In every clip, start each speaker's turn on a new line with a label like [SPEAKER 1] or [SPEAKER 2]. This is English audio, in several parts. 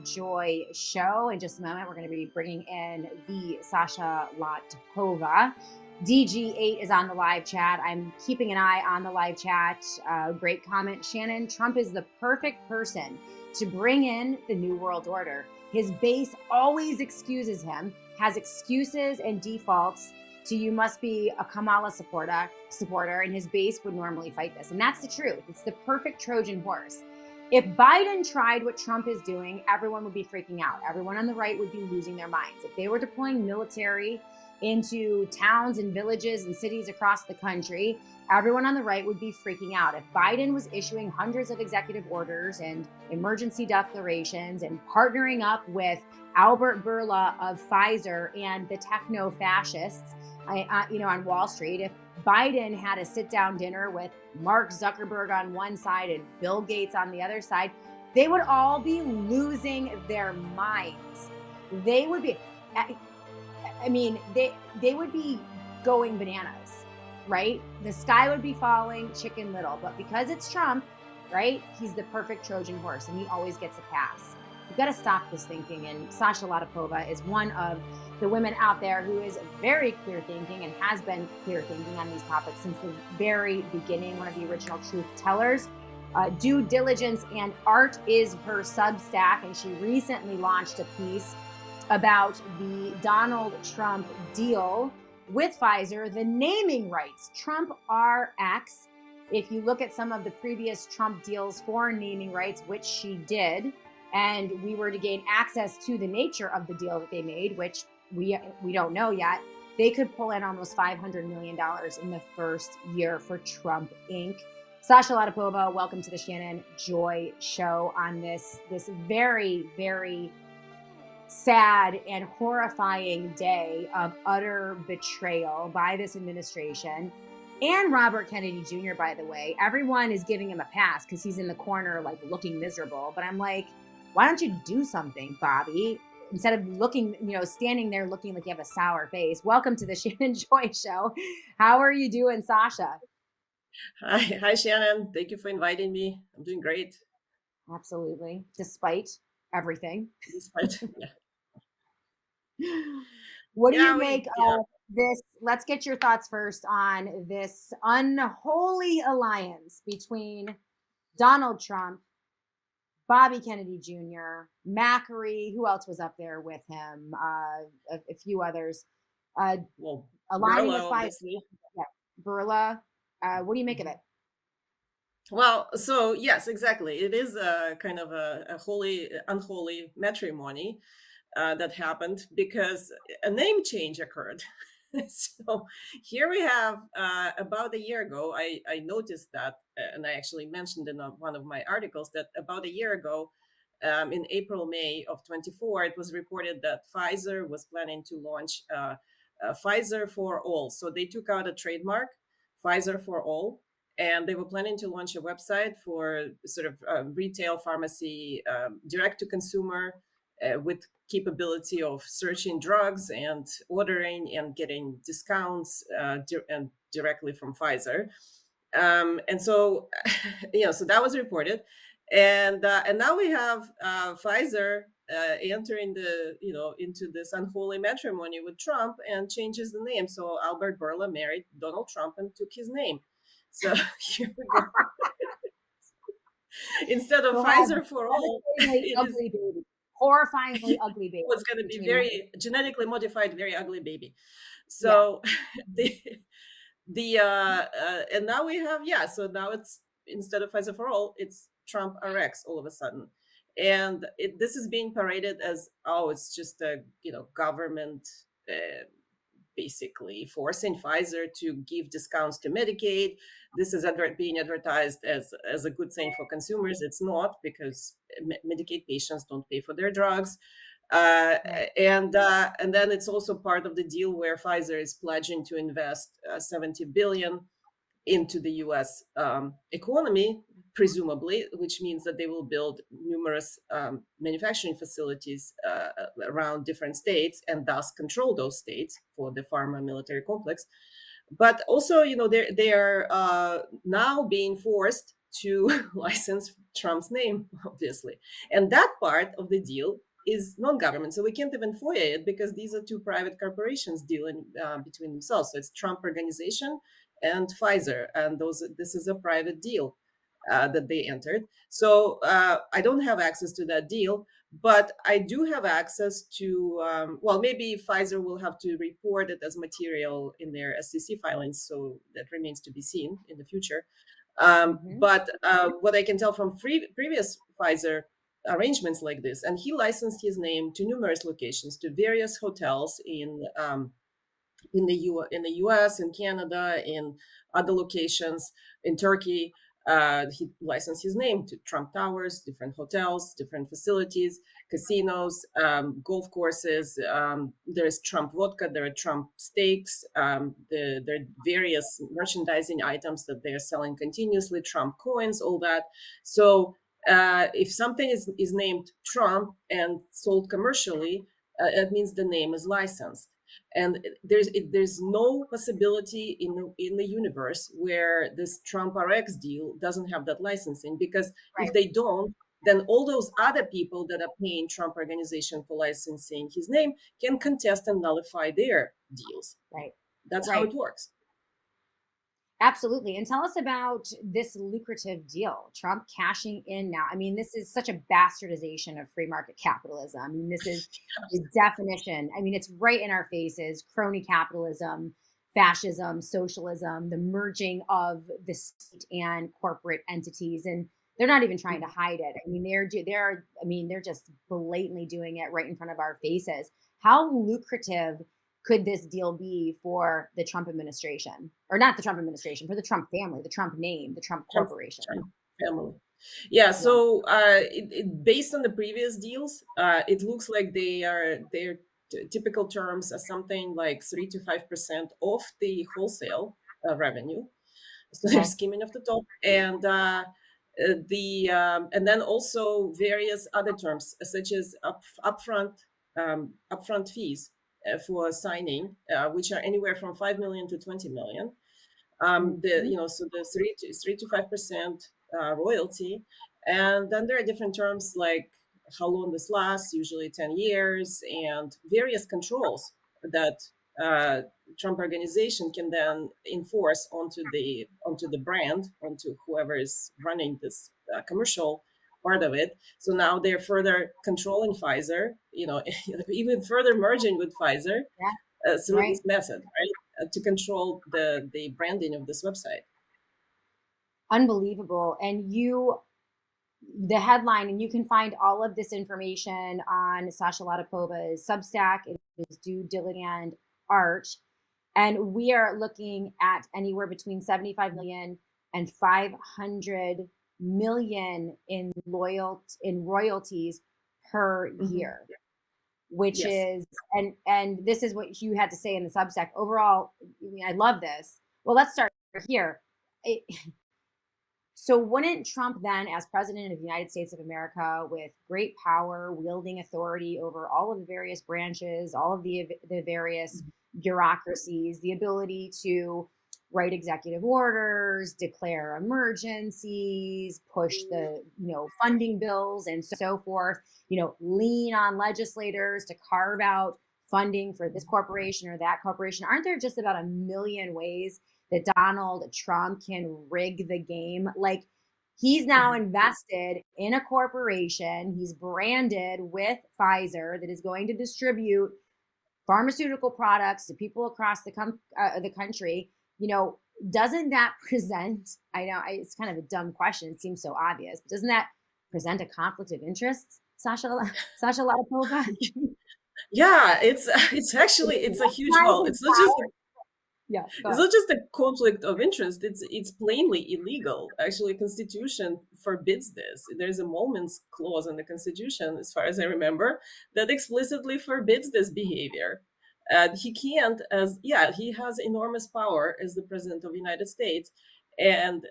[SPEAKER 1] Joy show. In just a moment, we're going to be bringing in the Sasha Latpova. DG8 is on the live chat. I'm keeping an eye on the live chat. Great comment. Shannon, Trump is the perfect person to bring in the New World Order. His base always excuses him, has excuses and defaults to you must be a Kamala supporter, and his base would normally fight this. And that's the truth. It's the perfect Trojan horse. If Biden tried what Trump is doing, everyone would be freaking out. Everyone on the right would be losing their minds. If they were deploying military into towns and villages and cities across the country, everyone on the right would be freaking out. If Biden was issuing hundreds of executive orders and emergency declarations and partnering up with Albert Bourla of Pfizer and the techno-fascists, on Wall Street, if Biden had a sit-down dinner with Mark Zuckerberg on one side and Bill Gates on the other side, they would all be losing their minds. They would be, they would be going bananas, right? The sky would be falling, Chicken Little. But because it's Trump, right, he's the perfect Trojan horse, and he always gets a pass. You've got to stop this thinking, and Sasha Latpova is one of the women out there who is very clear thinking and has been clear thinking on these topics since the very beginning, one of the original truth tellers. Due Diligence and Art is her Substack, and she recently launched a piece about the Donald Trump deal with Pfizer, the naming rights, Trump RX. If you look at some of the previous Trump deals for naming rights, which she did, and we were to gain access to the nature of the deal that they made, which we don't know yet, they could pull in almost $500 million in the first year for Trump Inc. Sasha Latpova, welcome to the Shannon Joy Show on this very, very sad and horrifying day of utter betrayal by this administration. And Robert Kennedy Jr., by the way. Everyone is giving him a pass because he's in the corner, like, looking miserable. But I'm like, why don't you do something, Bobby? Instead of looking, standing there looking like you have a sour face. Welcome to the Shannon Joy Show. How are you doing, Sasha?
[SPEAKER 2] Hi, Shannon. Thank you for inviting me. I'm doing great.
[SPEAKER 1] Absolutely. Despite everything. What do you make of this? Let's get your thoughts first on this unholy alliance between Donald Trump, Bobby Kennedy Jr., Macri, who else was up there with him? A few others. Aligning with Pfizer. Yeah, Bourla. What do you make of it?
[SPEAKER 2] Well, so yes, exactly. It is a kind of a unholy matrimony that happened because a name change occurred. So here we have about a year ago, I noticed that, and I actually mentioned in one of my articles that about a year ago, in April, May of 24, it was reported that Pfizer was planning to launch Pfizer for All. So they took out a trademark, Pfizer for All, and they were planning to launch a website for sort of retail pharmacy, direct to consumer, with capability of searching drugs and ordering and getting discounts and directly from Pfizer. And so, so that was reported. And now we have Pfizer entering into this unholy matrimony with Trump and changes the name. So Albert Bourla married Donald Trump and took his name. So here we go. Instead of Pfizer for All,
[SPEAKER 1] ugly baby. Horrifyingly ugly baby.
[SPEAKER 2] It's going to be very genetically modified, very ugly baby. So and now we have so now it's, instead of Pfizer for All, it's Trump RX all of a sudden, and this is being paraded as, it's just a government basically forcing Pfizer to give discounts to Medicaid. This is being advertised as a good thing for consumers. It's not, because Medicaid patients don't pay for their drugs. And then it's also part of the deal where Pfizer is pledging to invest $70 billion into the U.S. Economy, presumably, which means that they will build numerous manufacturing facilities around different states and thus control those states for the pharma military complex. But also, they are now being forced to license Trump's name, obviously. And that part of the deal is non-government, so we can't even FOIA it because these are two private corporations dealing between themselves. So it's Trump Organization and Pfizer, and this is a private deal that they entered. So I don't have access to that deal, but I do have access to. Well, maybe Pfizer will have to report it as material in their SEC filings, so that remains to be seen in the future. But what I can tell from previous Pfizer arrangements like this, and he licensed his name to numerous locations, to various hotels in the US, in Canada, in other locations, in Turkey. He licensed his name to Trump Towers, different hotels, different facilities, casinos, golf courses. There's Trump vodka, there are Trump steaks, there are various merchandising items that they're selling continuously, Trump coins, all that. So if something is named Trump and sold commercially, it means the name is licensed. And there's no possibility in the universe where this Trump RX deal doesn't have that licensing, because
[SPEAKER 1] Right.
[SPEAKER 2] if they don't, then all those other people that are paying Trump Organization for licensing his name can contest and nullify their deals.
[SPEAKER 1] Right.
[SPEAKER 2] That's how
[SPEAKER 1] Right.
[SPEAKER 2] it works.
[SPEAKER 1] Absolutely. And tell us about this lucrative deal, Trump cashing in now. I mean, this is such a bastardization of free market capitalism. I mean, this is the definition. I mean, it's right in our faces: crony capitalism, fascism, socialism, the merging of the state and corporate entities. And they're not even trying to hide it. I mean, they're just blatantly doing it right in front of our faces. How lucrative could this deal be for the Trump administration, or not the Trump administration, for the Trump family, the Trump name, the Trump
[SPEAKER 2] Trump,
[SPEAKER 1] corporation?
[SPEAKER 2] Trump family. Yeah,
[SPEAKER 1] Yeah.
[SPEAKER 2] so based on the previous deals, it looks like their typical terms are something like 3 to 5% off the wholesale revenue. So they're
[SPEAKER 1] Okay.
[SPEAKER 2] skimming off the top, and and then also various other terms such as upfront fees for signing, which are anywhere from 5 million to 20 million.
[SPEAKER 1] Mhm.
[SPEAKER 2] So the 3 to 5% royalty, and then there are different terms like how long this lasts, usually 10 years, and various controls that uh, Trump Organization can then enforce onto the brand, onto whoever is running this commercial part of it. So now they're further controlling Pfizer, even further merging with Pfizer
[SPEAKER 1] Yeah.
[SPEAKER 2] through
[SPEAKER 1] Right.
[SPEAKER 2] this method, right? To control the branding of this website.
[SPEAKER 1] Unbelievable. And the headline, and you can find all of this information on Sasha Ladapova's Substack. It is Due Diligent Art. And we are looking at anywhere between 75 million and 500 million in royalties per
[SPEAKER 2] Mm-hmm.
[SPEAKER 1] year, which
[SPEAKER 2] Yes.
[SPEAKER 1] is, and this is what you had to say in the Substack. Overall, I mean, I love this. Well, let's start here. It, so wouldn't Trump then, as president of the United States of America, with great power, wielding authority over all of the various branches, all of the various bureaucracies, the ability to write executive orders, declare emergencies, push the funding bills and so forth, lean on legislators to carve out funding for this corporation or that corporation? Aren't there just about a million ways that Donald Trump can rig the game? Like, he's now
[SPEAKER 2] Mm-hmm.
[SPEAKER 1] invested in a corporation. He's branded with Pfizer that is going to distribute pharmaceutical products to people across the country. Doesn't that present? I know it's kind of a dumb question. It seems so obvious, but doesn't that present a conflict of interest, Sasha Latapova?
[SPEAKER 2] Yeah, it's actually it's a huge, well,
[SPEAKER 1] Weaponizing power. Yeah, go
[SPEAKER 2] it's
[SPEAKER 1] ahead.
[SPEAKER 2] not just a conflict of interest, it's plainly illegal. Actually, Constitution forbids this. There's a moments clause in the Constitution, as far as I remember, that explicitly forbids this behavior. He can't, as yeah, he has enormous power as the president of the United States, and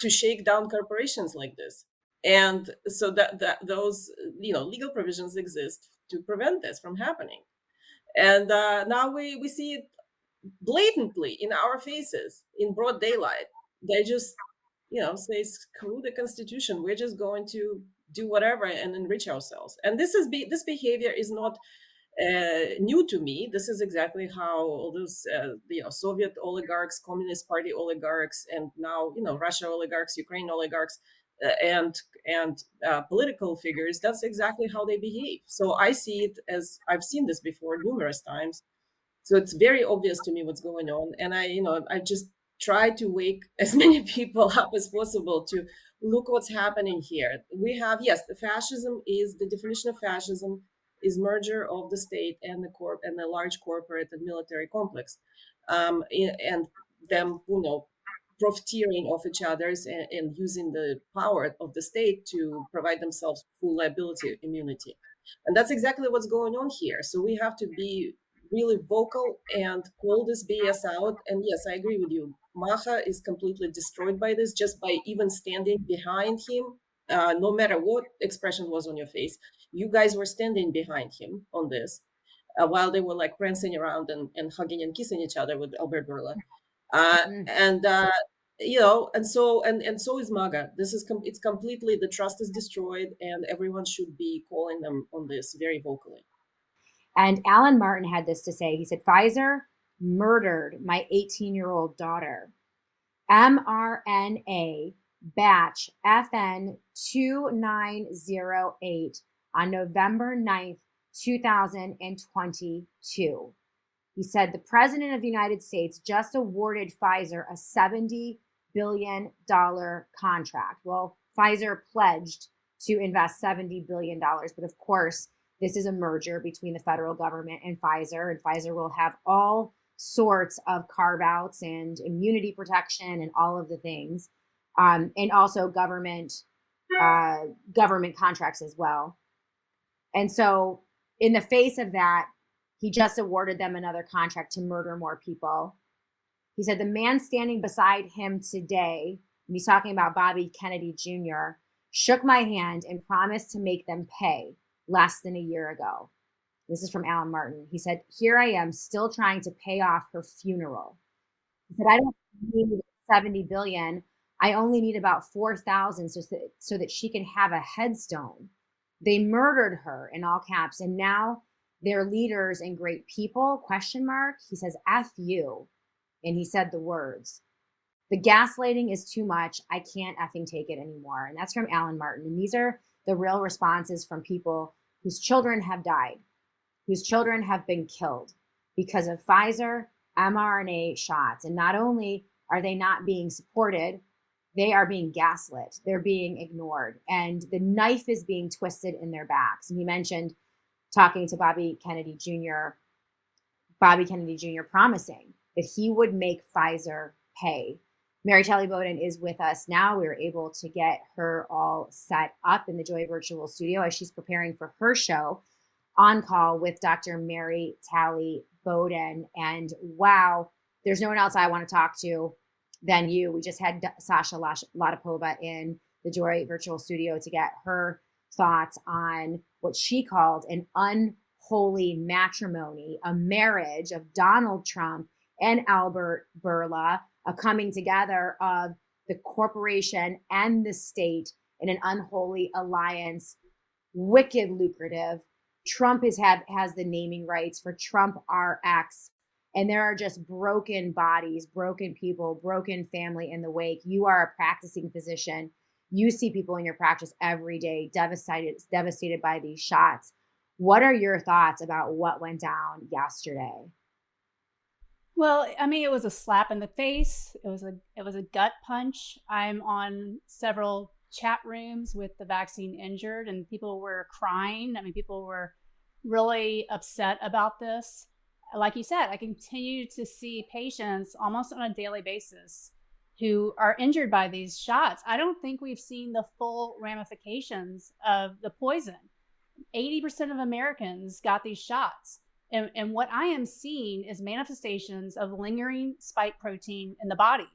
[SPEAKER 2] to shake down corporations like this. And so that those legal provisions exist to prevent this from happening. And now we see it blatantly in our faces in broad daylight. They just say screw the Constitution. We're just going to do whatever and enrich ourselves. And this behavior is not new to me. This is exactly how all those Soviet oligarchs, Communist Party oligarchs, and now Russia oligarchs, Ukraine oligarchs, and political figures. That's exactly how they behave. So I see it as I've seen this before numerous times. So it's very obvious to me what's going on, and I just try to wake as many people up as possible to look what's happening here. We have, yes, the fascism is the definition of fascism is merger of the state and the large corporate and military complex, and them profiteering of each other's and using the power of the state to provide themselves full liability immunity. And that's exactly what's going on here. So we have to be really vocal and call this BS out. And yes, I agree with you. Maha is completely destroyed by this, just by even standing behind him. No matter what expression was on your face, you guys were standing behind him on this, while they were like prancing around and hugging and kissing each other with Albert Burla.
[SPEAKER 1] Mm.
[SPEAKER 2] And and so is MAGA. It's completely, the trust is destroyed, and everyone should be calling them on this very vocally.
[SPEAKER 1] And Alan Martin had this to say. He said, Pfizer murdered my 18-year-old daughter. mRNA batch FN 2908 on November 9th, 2022. He said the president of the United States just awarded Pfizer a $70 billion contract. Well, Pfizer pledged to invest $70 billion, but of course, this is a merger between the federal government and Pfizer will have all sorts of carve outs and immunity protection and all of the things, and also government contracts as well. And so, in the face of that, he just awarded them another contract to murder more people. He said the man standing beside him today, and he's talking about Bobby Kennedy Jr., shook my hand and promised to make them pay less than a year ago. This is from Alan Martin. He said, here I am still trying to pay off her funeral. He said, I don't need 70 billion. I only need about 4,000 so that she can have a headstone. They murdered her in all caps, and now they're leaders and great people, question mark. He says, F you. And he said the words. The gaslighting is too much. I can't effing take it anymore. And that's from Alan Martin. And these are the real responses from people whose children have died, whose children have been killed because of Pfizer mRNA shots. And not only are they not being supported, they are being gaslit. They're being ignored. And the knife is being twisted in their backs. And he mentioned talking to Bobby Kennedy Jr., promising that he would make Pfizer pay. Mary Telly Bowden is with us now. We were able to get her all set up in the Joy Virtual Studio as she's preparing for her show, On Call with Dr. Mary Tally Bowden. And wow, there's no one else I want to talk to than you. We just had Sasha Latapova in the Joy Virtual Studio to get her thoughts on what she called an unholy matrimony, a marriage of Donald Trump and Albert Burla, a coming together of the corporation and the state in an unholy alliance, wicked lucrative. Trump has the naming rights for Trump RX. And there are just broken bodies, broken people, broken family in the wake. You are a practicing physician. You see people in your practice every day devastated by these shots. What are your thoughts about what went down yesterday?
[SPEAKER 3] Well, I mean, it was a slap in the face. It was a gut punch. I'm on several chat rooms with the vaccine injured, and people were crying. I mean, people were really upset about this. Like you said, I continue to see patients almost on a daily basis who are injured by these shots. I don't think we've seen the full ramifications of the poison. 80% of Americans got these shots. And what I am seeing is manifestations of lingering spike protein in the body.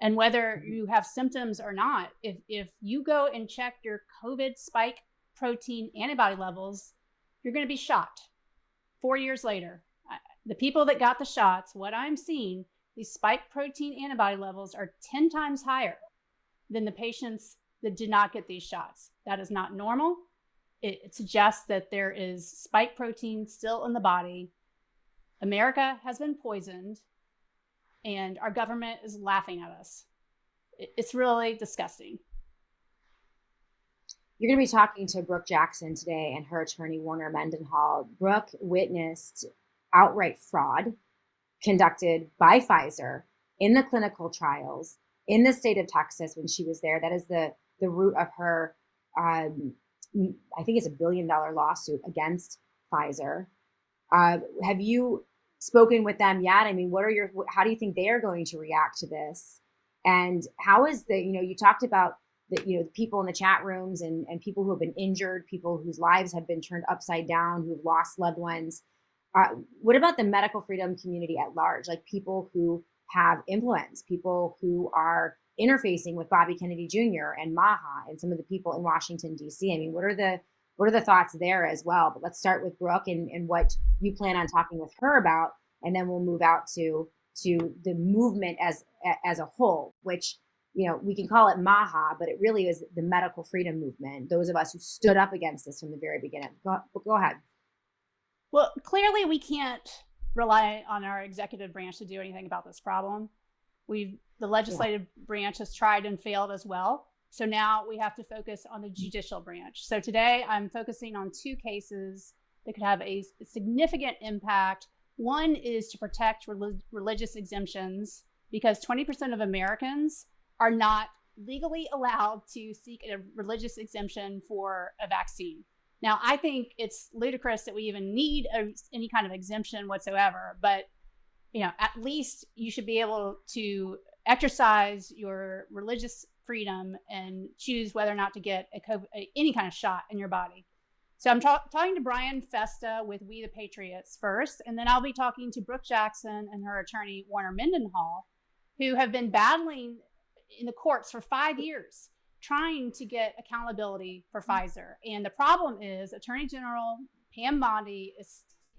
[SPEAKER 3] And whether you have symptoms or not, if you go and check your COVID spike protein antibody levels, you're going to be shocked 4 years later. The people that got the shots, what I'm seeing, these spike protein antibody levels are 10 times higher than the patients that did not get these shots. That is not normal. It suggests that there is spike protein still in the body. America has been poisoned, and our government is laughing at us. It's really disgusting.
[SPEAKER 1] You're going to be talking to Brooke Jackson today and her attorney, Warner Mendenhall. Brooke witnessed outright fraud conducted by Pfizer in the clinical trials in the state of Texas when she was there. That is the root of her, I think it's $1 billion lawsuit against Pfizer. Have you spoken with them yet? I mean, how do you think they are going to react to this? And how is you talked about the people in the chat rooms and people who have been injured, people whose lives have been turned upside down, who've lost loved ones. What about the medical freedom community at large? Like people who have influence, people who are interfacing with Bobby Kennedy Jr. and Maha and some of the people in Washington, D.C. I mean, what are the thoughts there as well? But let's start with Brooke and what you plan on talking with her about, and then we'll move out to the movement as a whole, which we can call it Maha, but it really is the medical freedom movement. Those of us who stood up against this from the very beginning. Go ahead.
[SPEAKER 3] Well, clearly we can't rely on our executive branch to do anything about this problem. The legislative branch has tried and failed as well. So now we have to focus on the judicial branch. So today I'm focusing on two cases that could have a significant impact. One is to protect religious exemptions, because 20% of Americans are not legally allowed to seek a religious exemption for a vaccine. Now, I think it's ludicrous that we even need any kind of exemption whatsoever, but at least you should be able to exercise your religious freedom and choose whether or not to get any kind of shot in your body. So I'm talking to Brian Festa with We the Patriots first, and then I'll be talking to Brooke Jackson and her attorney, Warner Mendenhall, who have been battling in the courts for 5 years, trying to get accountability for Pfizer. And the problem is Attorney General Pam Bondi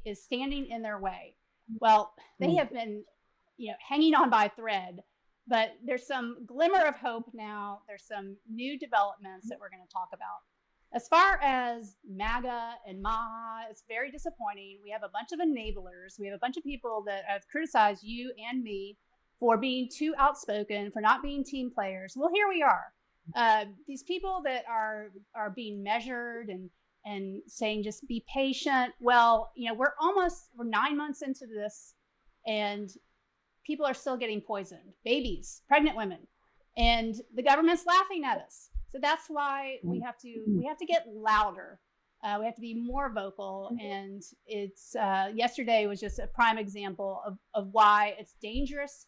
[SPEAKER 3] is standing in their way. Well, they have been, hanging on by a thread, but there's some glimmer of hope now. There's some new developments that we're going to talk about. As far as MAGA and Maha, it's very disappointing. We have a bunch of enablers. We have a bunch of people that have criticized you and me for being too outspoken, for not being team players. Well, here we are. These people that are being measured and saying just be patient. Well, we're 9 months into this, and people are still getting poisoned. Babies, pregnant women, and the government's laughing at us. So that's why we have to get louder. We have to be more vocal. And it's yesterday was just a prime example of why it's dangerous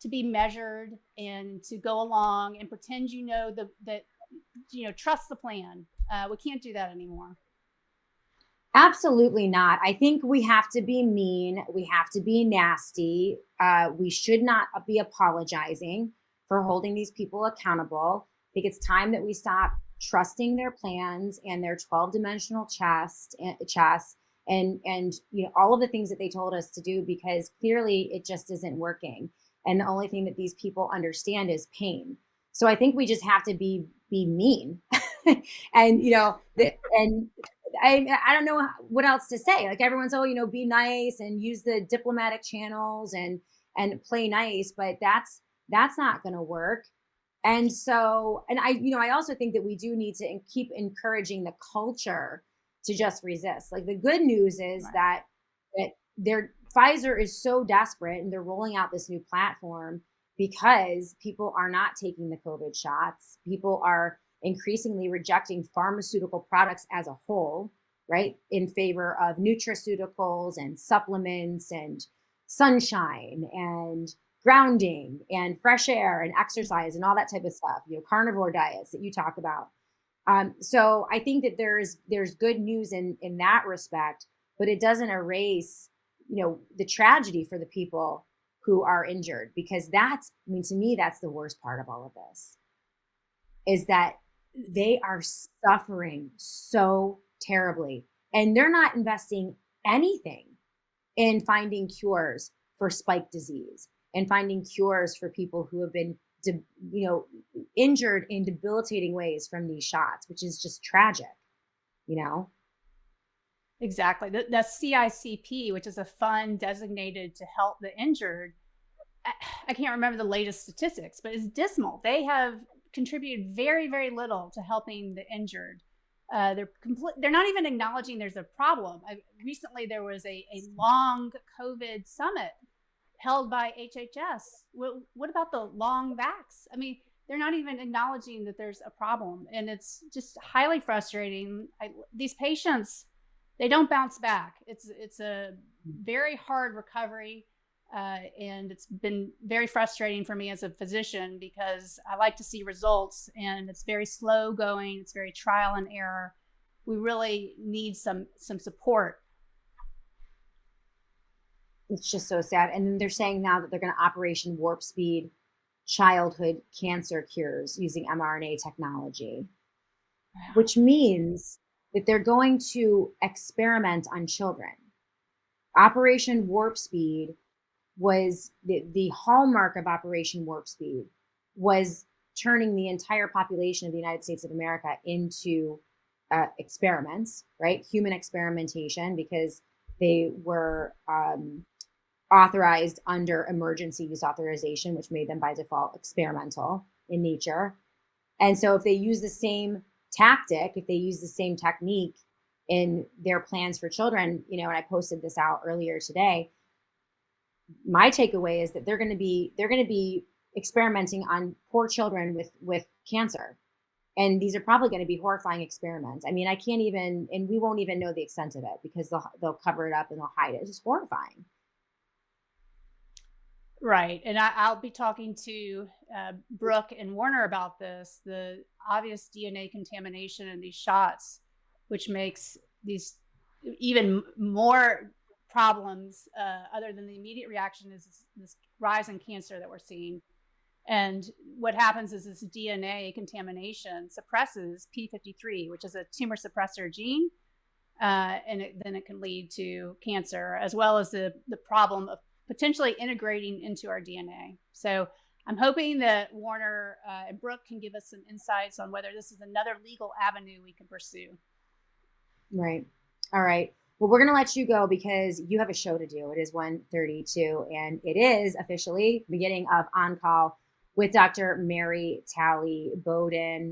[SPEAKER 3] to be measured and to go along and pretend that trust the plan. We can't do that anymore.
[SPEAKER 1] Absolutely not. I think we have to be mean. We have to be nasty. We should not be apologizing for holding these people accountable. I think it's time that we stop trusting their plans and their 12-dimensional chess and all of the things that they told us to do, because clearly it just isn't working. And the only thing that these people understand is pain. So I think we just have to be mean. And, I don't know what else to say. Like everyone's, be nice and use the diplomatic channels and play nice, but that's not going to work. And so, and I also think that we do need to keep encouraging the culture to just resist. Like the good news is that Pfizer is so desperate and they're rolling out this new platform because people are not taking the COVID shots. People are increasingly rejecting pharmaceutical products as a whole, right? In favor of nutraceuticals and supplements and sunshine and grounding and fresh air and exercise and all that type of stuff, carnivore diets that you talk about. So I think that there's good news in that respect, but it doesn't erase, the tragedy for the people who are injured, because to me, that's the worst part of all of this, is that they are suffering so terribly, and they're not investing anything in finding cures for spike disease and finding cures for people who have been injured in debilitating ways from these shots, which is just tragic,
[SPEAKER 3] Exactly. The CICP, which is a fund designated to help the injured, I can't remember the latest statistics, but it's dismal. They have contributed very, very little to helping the injured. They're not even acknowledging there's a problem. Recently, there was a long COVID summit held by HHS. What about the long vax? I mean, they're not even acknowledging that there's a problem, and it's just highly frustrating. These patients, they don't bounce back. It's a very hard recovery, and it's been very frustrating for me as a physician because I like to see results, and it's very slow going. It's very trial and error. We really need some support.
[SPEAKER 1] It's just so sad. And then they're saying now that they're going to Operation Warp Speed childhood cancer cures using mRNA technology, which means that they're going to experiment on children. Operation Warp Speed was the hallmark of Operation Warp Speed was turning the entire population of the United States of America into experiments, right? Human experimentation, because they were authorized under emergency use authorization, which made them by default experimental in nature. And so if they use the same tactic, if they use the same technique in their plans for children, and I posted this out earlier today, my takeaway is that they're going to be experimenting on poor children with cancer. And these are probably going to be horrifying experiments. I mean, I can't even, and we won't even know the extent of it because they'll cover it up and they'll hide it. It's just horrifying.
[SPEAKER 3] Right. And I'll be talking to Brooke and Warner about this, the obvious DNA contamination in these shots, which makes these even more problems other than the immediate reaction is this rise in cancer that we're seeing. And what happens is this DNA contamination suppresses P53, which is a tumor suppressor gene, and then it can lead to cancer, as well as the problem of potentially integrating into our DNA. So I'm hoping that Warner and Brooke can give us some insights on whether this is another legal avenue we can pursue.
[SPEAKER 1] Right. All right. Well, we're going to let you go because you have a show to do. It is 1:32, and it is officially beginning of On Call with Dr. Mary Talley Bowden.